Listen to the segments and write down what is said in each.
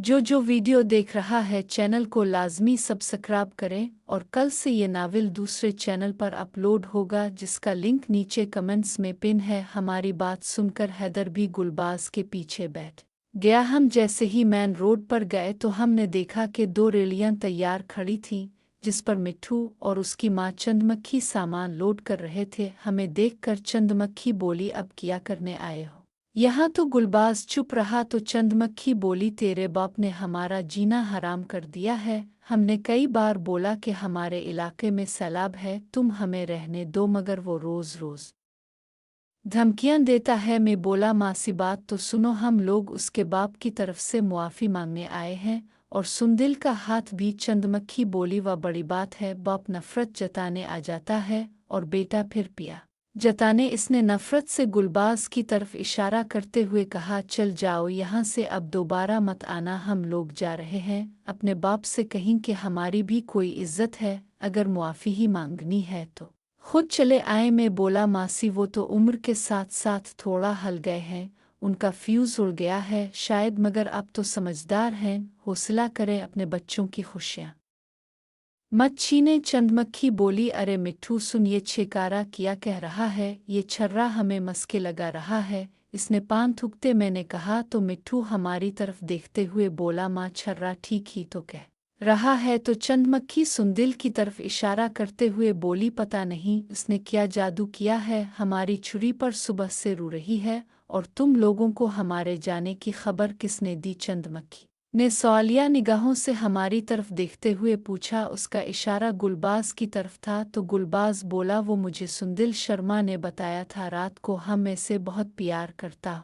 जो वीडियो देख रहा है चैनल को लाजमी सब्सक्राइब करें और कल से ये नावल दूसरे चैनल पर अपलोड होगा जिसका लिंक नीचे कमेंट्स में पिन है। हमारी बात सुनकर हैदर भी गुलबाज के पीछे बैठ गया। हम जैसे ही मेन रोड पर गए तो हमने देखा कि दो रेलियां तैयार खड़ी थीं जिस पर मिट्ठू और उसकी माँ चंदमक्खी सामान लोड कर रहे थे। हमें देखकर चंदमक्खी बोली, अब क्या करने आए हो यहाँ? तो गुलबाज चुप रहा तो चंदमक्खी बोली, तेरे बाप ने हमारा जीना हराम कर दिया है। हमने कई बार बोला कि हमारे इलाके में सैलाब है, तुम हमें रहने दो, मगर वो रोज़ रोज़ धमकियां देता है। मैं बोला, माँ सी बात तो सुनो, हम लोग उसके बाप की तरफ से मुआफ़ी मांगने आए हैं और सुंदिल का हाथ भी। चंदमक्खी बोली, वह बड़ी बात है, बाप नफ़रत जताने आ जाता है और बेटा फिर पिया जताने। इसने नफ़रत से गुलबाज की तरफ इशारा करते हुए कहा, चल जाओ यहाँ से, अब दोबारा मत आना, हम लोग जा रहे हैं। अपने बाप से कहीं कि हमारी भी कोई इज्जत है, अगर मुआफ़ी ही मांगनी है तो खुद चले आए। मैं बोला, मासी वो तो उम्र के साथ साथ थोड़ा हल गए हैं, उनका फ्यूज़ उड़ गया है शायद, मगर अब तो समझदार हैं। हौसला करें, अपने बच्चों की खुशियाँ मत छीने। चंदमक्खी बोली, अरे मिट्ठू सुन, ये छेकारा क्या कह रहा है? ये छर्रा हमें मस्के लगा रहा है। इसने पान थूकते मैंने कहा तो मिट्ठू हमारी तरफ देखते हुए बोला, माँ छर्रा ठीक ही तो कह रहा है। तो चंदमक्खी सुंदिल की तरफ इशारा करते हुए बोली, पता नहीं उसने क्या जादू किया है, हमारी छुरी पर सुबह से रू रही है, और तुम लोगों को हमारे जाने की खबर किसने दी? चंदमक्खी ने सवालिया निगाहों से हमारी तरफ देखते हुए पूछा। उसका इशारा गुलबाज की तरफ था तो गुलबाज बोला, वो मुझे सुंदिल शर्मा ने बताया था, रात को हम में से बहुत प्यार करता।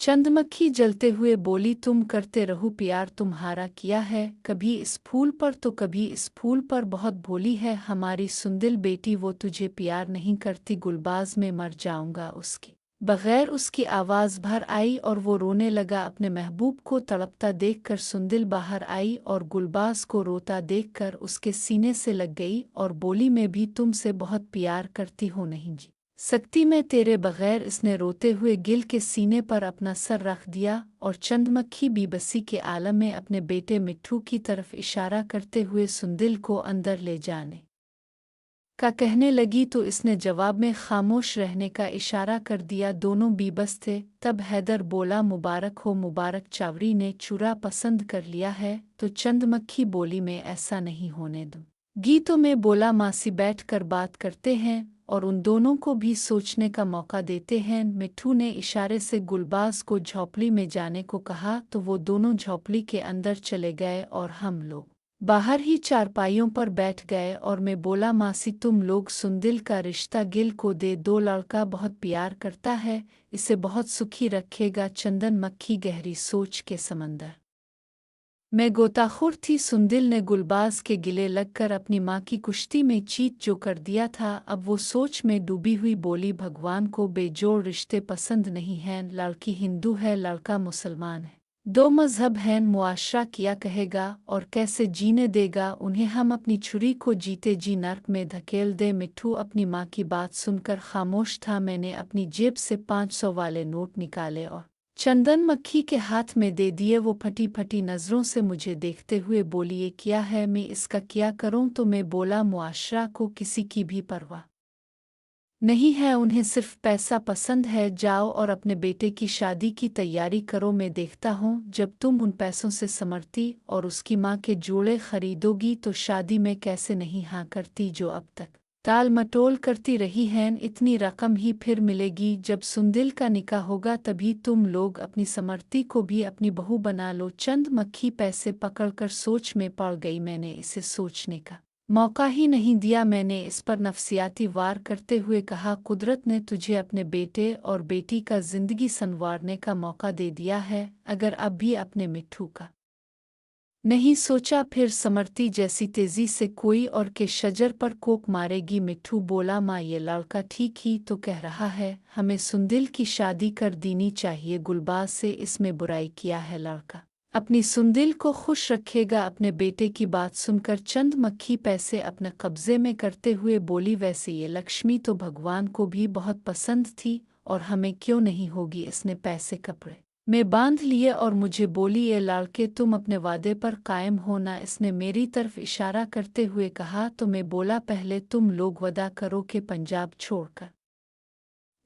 चंदमक्खी जलते हुए बोली, तुम करते रहो प्यार, तुम्हारा किया है कभी इस फूल पर तो कभी इस फूल पर, बहुत भोली है हमारी सुंदिल बेटी, वो तुझे प्यार नहीं करती। गुलबाज में मर जाऊंगा उसकी बगैर। उसकी आवाज़ भर आई और वो रोने लगा। अपने महबूब को तड़पता देखकर सुंदिल बाहर आई और गुलबाज को रोता देखकर उसके सीने से लग गई और बोली, मैं भी तुमसे बहुत प्यार करती हूँ, नहीं जी सकती मैं तेरे बगैर। इसने रोते हुए गिल के सीने पर अपना सर रख दिया और चंदमक्खी बेबसी के आलम में अपने बेटे मिट्ठू की तरफ इशारा करते हुए सुंदिल को अंदर ले जाने का कहने लगी तो इसने जवाब में खामोश रहने का इशारा कर दिया। दोनों बीबस थे। तब हैदर बोला, मुबारक हो मुबारक, चावरी ने चूरा पसंद कर लिया है। तो चंदमक्खी बोली, मैं ऐसा नहीं होने दूंगी। तो मैं बोला, मासी बैठ कर बात करते हैं और उन दोनों को भी सोचने का मौका देते हैं। मिट्ठू ने इशारे से गुलबाज को झोंपड़ी में जाने को कहा तो वो दोनों झोंपड़ी के अंदर चले गए और हम लोग बाहर ही चारपाइयों पर बैठ गए। और मैं बोला, मासी तुम लोग सुंदिल का रिश्ता गिल को दे दो, लड़का बहुत प्यार करता है, इसे बहुत सुखी रखेगा। चंदन मक्खी गहरी सोच के समंदर मैं गोताखोर थी। सुंदिल ने गुलबाज के गिले लगकर अपनी माँ की कुश्ती में चीत जो कर दिया था, अब वो सोच में डूबी हुई बोली, भगवान को बेजोड़ रिश्ते पसंद नहीं हैं, लड़की हिंदू है लड़का मुसलमान है, दो मजहब हैं, मुआशरा क्या कहेगा और कैसे जीने देगा उन्हें? हम अपनी छुरी को जीते जी नर्क में धकेल दे। मिट्ठू अपनी माँ की बात सुनकर खामोश था। मैंने अपनी जेब से 500 वाले नोट निकाले और चंदन मक्खी के हाथ में दे दिए। वो फटी फटी नज़रों से मुझे देखते हुए बोली, ये क्या है, मैं इसका क्या करूं? तो मैं बोला, मुआशरा को किसी की भी परवाह नहीं है, उन्हें सिर्फ पैसा पसंद है। जाओ और अपने बेटे की शादी की तैयारी करो, मैं देखता हूँ जब तुम उन पैसों से समर्ती और उसकी माँ के जोड़े खरीदोगी तो शादी में कैसे नहीं हाँ करती, जो अब तक टाल मटोल करती रही हैं। इतनी रकम ही फिर मिलेगी जब सुंदिल का निकाह होगा, तभी तुम लोग अपनी समर्ती को भी अपनी बहू बना लो। चंद मक्खी पैसे पकड़कर सोच में पड़ गई। मैंने इसे सोचने का मौका ही नहीं दिया। मैंने इस पर नफसियाती वार करते हुए कहा, कुदरत ने तुझे अपने बेटे और बेटी का जिंदगी संवारने का मौका दे दिया है, अगर अब भी अपने मिट्ठू का नहीं सोचा फिर समर्ती जैसी तेजी से कोई और के शजर पर कोक मारेगी। मिट्ठू बोला, माँ ये लड़का ठीक ही तो कह रहा है, हमें सुंदिल की शादी कर देनी चाहिए। गुलबाज से इसमें बुराई किया है, लड़का अपनी सुंदिल को खुश रखेगा। अपने बेटे की बात सुनकर चंद मक्खी पैसे अपने कब्जे में करते हुए बोली, वैसे ये लक्ष्मी तो भगवान को भी बहुत पसंद थी और हमें क्यों नहीं होगी? इसने पैसे कपड़े मैं बांध लिए और मुझे बोली, ये लाड़के तुम अपने वादे पर कायम हो ना। इसने मेरी तरफ इशारा करते हुए कहा। तो मैं बोला, पहले तुम लोग वादा करो कि पंजाब छोड़कर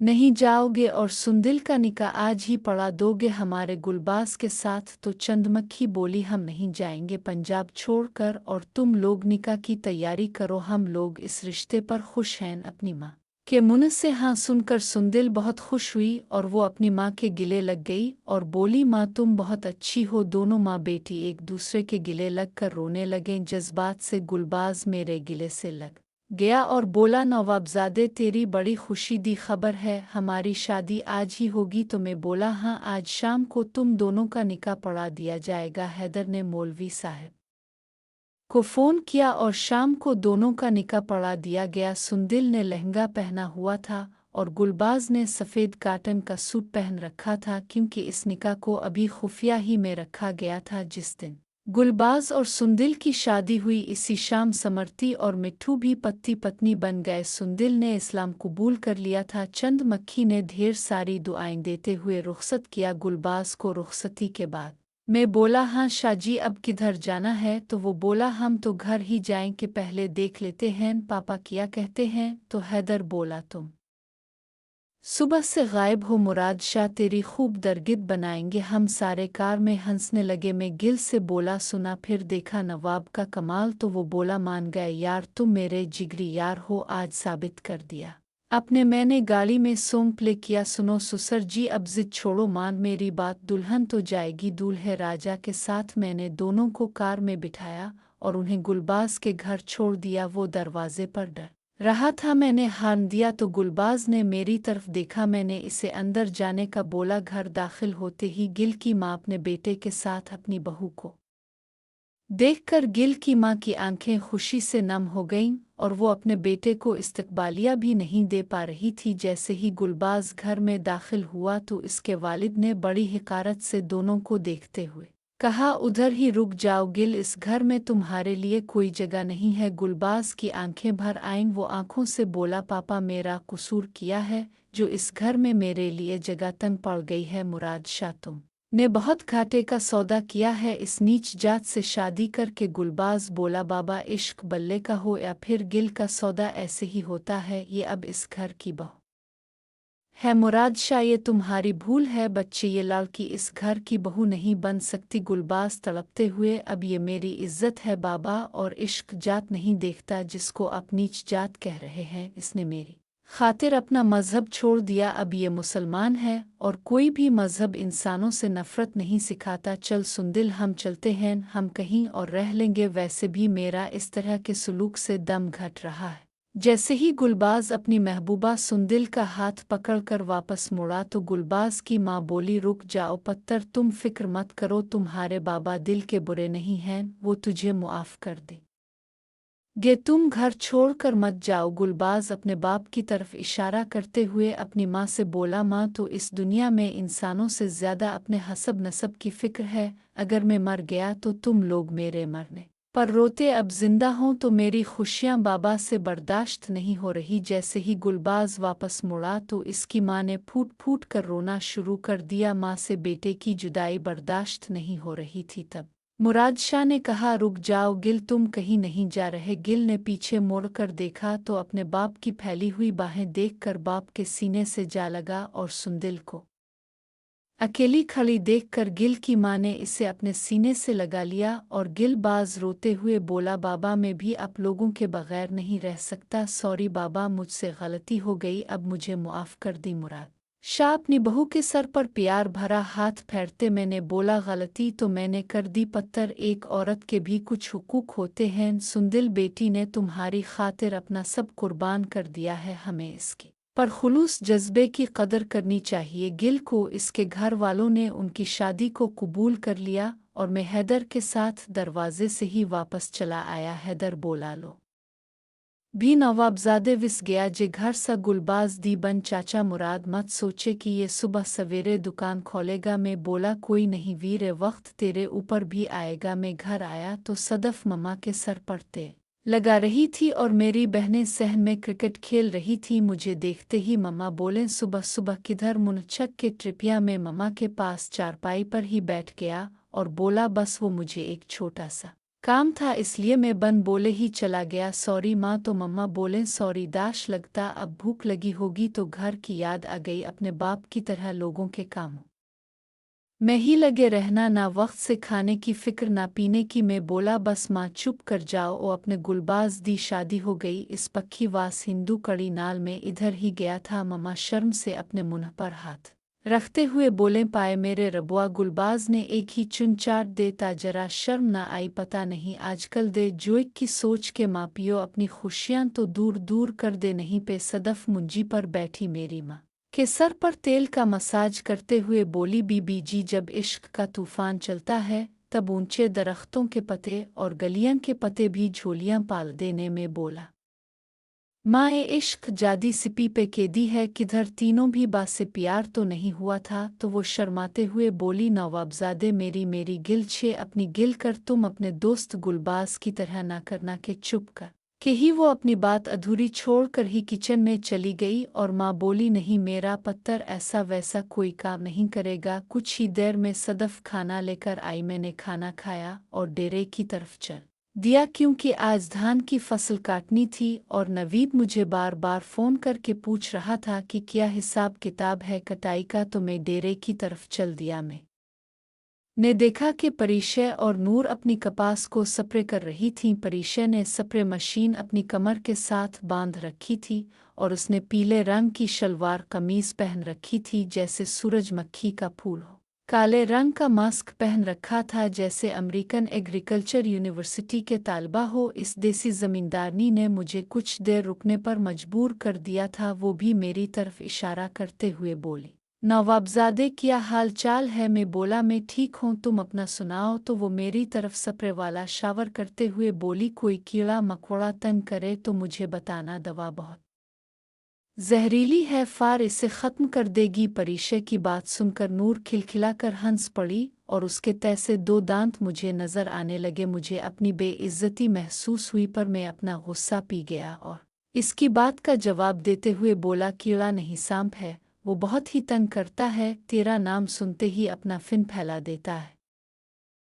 नहीं जाओगे और सुंदिल का निकाह आज ही पढ़ा दोगे हमारे गुलबाज के साथ। तो चंद्रमक्खी बोली, हम नहीं जाएंगे पंजाब छोड़कर, और तुम लोग निकाह की तैयारी करो, हम लोग इस रिश्ते पर खुश हैं। अपनी माँ के मुंह से हाँ सुनकर सुंदिल बहुत खुश हुई और वो अपनी माँ के गिले लग गई और बोली, माँ तुम बहुत अच्छी हो। दोनों माँ बेटी एक दूसरे के गिले लगकर रोने लगे। जज्बात से गुलबाज मेरे गिले से लग गया और बोला, नवाबजादे तेरी बड़ी खुशी दी खबर है, हमारी शादी आज ही होगी। तो मैं बोला, हाँ आज शाम को तुम दोनों का निकाह पढ़ा दिया जाएगा। हैदर ने मौलवी साहब को फ़ोन किया और शाम को दोनों का निकाह पढ़ा दिया गया। सुंदिल ने लहंगा पहना हुआ था और गुलबाज ने सफ़ेद काटन का सूट पहन रखा था, क्योंकि इस निकाह को अभी खुफिया ही में रखा गया था। जिस दिन गुलबाज और सुंदिल की शादी हुई, इसी शाम समर्ती और मिट्ठू भी पति पत्नी बन गए। सुंदिल ने इस्लाम कबूल कर लिया था। चंद्रमक्खी ने ढेर सारी दुआएं देते हुए रुखसत किया गुलबाज को। रुखसती के बाद मैं बोला, हाँ शाहजी अब किधर जाना है? तो वो बोला, हम तो घर ही जाएं कि पहले देख लेते हैं पापा क्या कहते हैं। तो हैदर बोला, तुम सुबह से गायब हो, मुराद शाह तेरी खूब दरगिद बनाएंगे हम सारे। कार में हंसने लगे। मैं गिल से बोला, सुना फिर देखा नवाब का कमाल? तो वो बोला, मान गए यार, तुम मेरे जिगरी यार हो, आज साबित कर दिया आपने। मैंने गाड़ी में सॉन्ग प्ले किया, सुनो ससुर जी अब जिद छोड़ो, मान मेरी बात, दुल्हन तो जाएगी दूल्हे राजा के साथ। मैंने दोनों को कार में बिठाया और उन्हें गुलबाज के घर छोड़ दिया। वो दरवाजे पर डर रहा था। मैंने हान दिया तो गुलबाज ने मेरी तरफ देखा। मैंने इसे अंदर जाने का बोला। घर दाखिल होते ही गिल की माँ अपने बेटे के साथ अपनी बहू को देखकर गिल की माँ की आंखें खुशी से नम हो गईं और वो अपने बेटे को इस्तकबालिया भी नहीं दे पा रही थी। जैसे ही गुलबाज घर में दाखिल हुआ तो इसके वालिद ने बड़ी हिकारत से दोनों को देखते हुए कहा, उधर ही रुक जाओ गिल, इस घर में तुम्हारे लिए कोई जगह नहीं है। गुलबाज की आंखें भर आईं। वो आंखों से बोला, पापा मेरा कसूर किया है जो इस घर में मेरे लिए जगह तंग पड़ गई है। मुराद शाह तुम ने बहुत घाटे का सौदा किया है इस नीच जात से शादी करके। गुलबाज बोला, बाबा इश्क बल्ले का हो या फिर गिल का सौदा ऐसे ही होता है। ये अब इस घर की बहू है मुराद शाह, ये तुम्हारी भूल है। बच्चे ये लड़की इस घर की बहू नहीं बन सकती। गुलबाज तड़पते हुए, अब ये मेरी इज्जत है बाबा, और इश्क जात नहीं देखता जिसको आप नीच जात कह रहे हैं। इसने मेरी खातिर अपना मज़हब छोड़ दिया, अब ये मुसलमान है, और कोई भी मज़हब इंसानों से नफ़रत नहीं सिखाता। चल सुंदिल हम चलते हैं, हम कहीं और रह लेंगे। वैसे भी मेरा इस तरह के सलूक से दम घट रहा है। जैसे ही गुलबाज अपनी महबूबा सुंदिल का हाथ पकड़कर वापस मुड़ा तो गुलबाज की माँ बोली, रुक जाओ पत्तर, तुम फिक्र मत करो, तुम्हारे बाबा दिल के बुरे नहीं हैं, वो तुझे मुआफ़ कर दे गे, तुम घर छोड़कर मत जाओ। गुलबाज अपने बाप की तरफ इशारा करते हुए अपनी माँ से बोला, माँ तो इस दुनिया में इंसानों से ज़्यादा अपने हसब नसब की फ़िक्र है। अगर मैं मर गया तो तुम लोग मेरे मरने पर रोते, अब जिंदा हों तो मेरी खुशियाँ बाबा से बर्दाश्त नहीं हो रही। जैसे ही गुलबाज वापस मुड़ा तो इसकी माँ ने फूट फूट कर रोना शुरू कर दिया। माँ से बेटे की जुदाई बर्दाश्त नहीं हो रही थी। तब मुराद शाह ने कहा, रुक जाओ गिल, तुम कहीं नहीं जा रहे। गिल ने पीछे मुड़कर देखा तो अपने बाप की फैली हुई बाहें देखकर बाप के सीने से जा लगा और सुंदिल को अकेली खड़ी देखकर गिल की माँ ने इसे अपने सीने से लगा लिया और गिलबाज रोते हुए बोला, बाबा मैं भी आप लोगों के बगैर नहीं रह सकता। सॉरी बाबा, मुझसे गलती हो गई, अब मुझे मुआफ़ कर दी। मुराद शाह अपनी बहू के सर पर प्यार भरा हाथ फेरते मैंने बोला, गलती तो मैंने कर दी पत्तर, एक औरत के भी कुछ हुकूक होते हैं। सुंदिल बेटी ने तुम्हारी खातिर अपना सब कुर्बान कर दिया है, हमें इसकी पर खुलूस जज्बे की कदर करनी चाहिए। गिल को इसके घर वालों ने उनकी शादी को कबूल कर लिया और मैं हैदर के साथ दरवाजे से ही वापस चला आया। हैदर बोला, लो भी नवाबजादे विस गया जे घर सा गुलबाज दी बन चाचा, मुराद मत सोचे कि ये सुबह सवेरे दुकान खोलेगा। मैं बोला, कोई नहीं वीर, वक्त तेरे ऊपर भी आएगा। मैं घर आया तो सदफ ममा के सर पर थे लगा रही थी और मेरी बहनें सहन में क्रिकेट खेल रही थी। मुझे देखते ही मम्मा बोले, सुबह सुबह किधर? मुनच्छक के ट्रिपिया में मम्मा के पास चारपाई पर ही बैठ गया और बोला, बस वो मुझे एक छोटा सा काम था इसलिए मैं बन बोले ही चला गया। सॉरी माँ। तो मम्मा बोले, सॉरी दाश, लगता अब भूख लगी होगी तो घर की याद आ गई, अपने बाप की तरह लोगों के कामों में ही लगे रहना, ना वक्त से खाने की फिक्र ना पीने की। मैं बोला, बस माँ चुप कर जाओ। ओ अपने गुलबाज दी शादी हो गई इस पक्की वास हिंदू कड़ी नाल में इधर ही गया था। मम्मा शर्म से अपने मुंह पर हाथ रखते हुए बोले, पाए मेरे रबुआ। गुलबाज ने एक ही चुन चाट देता, जरा शर्म ना आई? पता नहीं आजकल दे जोइक की सोच के मापियो अपनी खुशियां तो दूर दूर कर दे नहीं पे। सदफ मुंजी पर बैठी मेरी माँ के सर पर तेल का मसाज करते हुए बोली, बीबी जी, जब इश्क का तूफान चलता है तब ऊंचे दरख्तों के पत्ते और गलियां के पत्ते भी झोलियां पाल देने में बोला, माँ ए इश्क जादी सिपी पे केदी है किधर? तीनों भी बात से प्यार तो नहीं हुआ था? तो वो शर्माते हुए बोली, नवाबजादे मेरी गिल छे अपनी गिल कर, तुम अपने दोस्त गुलबाज की तरह ना करना के चुप कर के ही वो अपनी बात अधूरी छोड़कर ही किचन में चली गई। और माँ बोली, नहीं मेरा पत्थर ऐसा वैसा कोई काम नहीं करेगा। कुछ ही देर में सदफ खाना लेकर आई, मैंने खाना खाया और डेरे की तरफ चल दिया क्योंकि आज धान की फसल काटनी थी और नवीद मुझे बार बार फ़ोन करके पूछ रहा था कि क्या हिसाब किताब है कटाई का। तो मैं डेरे की तरफ चल दिया। ने देखा कि परिशय और नूर अपनी कपास को स्प्रे कर रही थीं। परिशय ने स्प्रे मशीन अपनी कमर के साथ बांध रखी थी और उसने पीले रंग की शलवार कमीज पहन रखी थी जैसे सूरजमुखी का फूल हो। काले रंग का मास्क पहन रखा था जैसे अमेरिकन एग्रीकल्चर यूनिवर्सिटी के तालबा हो। इस देसी जमींदारनी ने मुझे कुछ देर रुकने पर मजबूर कर दिया था, वो भी मेरी तरफ इशारा करते हुए बोली, नवाबजादे क्या हाल चाल है? मैं बोला, मैं ठीक हूँ, तुम अपना सुनाओ। तो वो मेरी तरफ स्प्रे वाला शावर करते हुए बोली, कोई कीड़ा मकोड़ा तंग करे तो मुझे बताना, दवा बहुत जहरीली है, फार इसे ख़त्म कर देगी। परिशय की बात सुनकर नूर खिलखिलाकर हंस पड़ी और उसके तैसे दो दांत मुझे नज़र आने लगे। मुझे अपनी बेइज्जती महसूस हुई पर मैं अपना गुस्सा पी गया और इसकी बात का जवाब देते हुए बोला, कीड़ा नहीं सांप है, वो बहुत ही तंग करता है, तेरा नाम सुनते ही अपना फिन फैला देता है।